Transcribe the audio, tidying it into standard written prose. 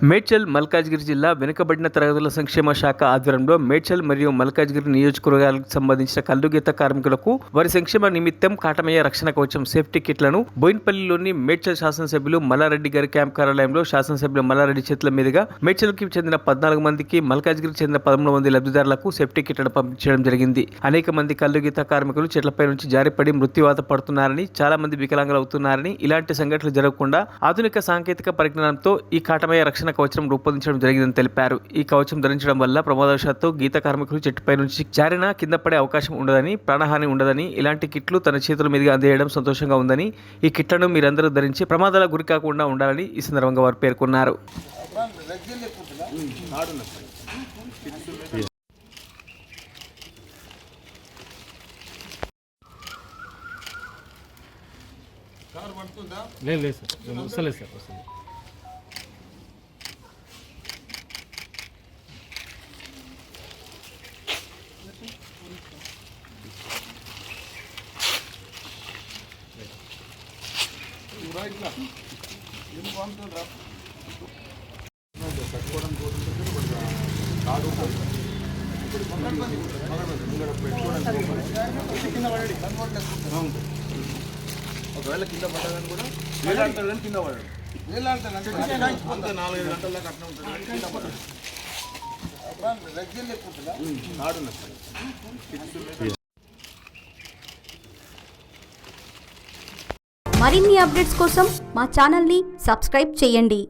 మేడ్చల్ మల్కాజ్గిరి జిల్లా వెనుకబడిన తరగతుల సంక్షేమ శాఖ ఆధ్వర్యంలో మేడ్చల్ మరియు మల్కాజ్గిరి నియోజకవర్గాలకు సంబంధించిన కల్లుగీత కార్మికులకు వారి సంక్షేమ నిమిత్తం కాటమయ్య రక్షణ కవచం సేఫ్టీ కిట్లను బోయిన్పల్లిలోని మేడ్చల్ శాసనసభ్యులు మల్లారెడ్డి గారి క్యాంప్ కార్యాలయంలో శాసనసభ్యులు మల్లారెడ్డి చేతుల మీదుగా మేడ్చల్కి చెందిన 14 మందికి మల్కాజ్గిరికి చెందిన 13 మంది లబ్ధిదారులకు సేఫ్టీ కిట్లను పంపించడం జరిగింది. అనేక మంది కల్లుగీత కార్మికులు చెట్లపై నుంచి జారిపడి మృత్యువాత పడుతున్నారని, చాలా మంది వికలాంగులు అవుతున్నారని, ఇలాంటి సంఘటనలు జరగకుండా ఆధునిక సాంకేతిక పరిజ్ఞానంతో ఈ కాటమయ్య రక్షణ కవచం రూపొందించడం జరిగిందని తెలిపారు. ఈ కవచం ధరించడం వల్ల ప్రమాదవశాత్తు గీత కార్మికులు చెట్టుపై నుంచి జారినా కింద పడే అవకాశం ఉండదని, ప్రాణహాని ఉండదని, ఇలాంటి కిట్లు తన చేతుల మీదుగా అందజేయడం సంతోషంగా ఉందని, ఈ కిట్లను మీరందరూ ధరించి ప్రమాదాల గురి కాకుండా ఉండాలని ఈ సందర్భంగా వారు పేర్కొన్నారు. లేదు సార్, వస్తలేదు సార్, వస్తుంది. ఒకవేళ కింద పడ్డాదని కూడా వేలాడతాడు కానీ కింద పడ్డాడు. వేలాడతాడు 4-5 గంటల దాకా అట్లా ఉంటుంది. కింద పడ్డాడు రెగ్జిల్ ఎక్కుంటుందా ఆడున్నా. మరిన్ని అప్డేట్స్ కోసం మా ఛానల్ని సబ్స్క్రైబ్ చేయండి.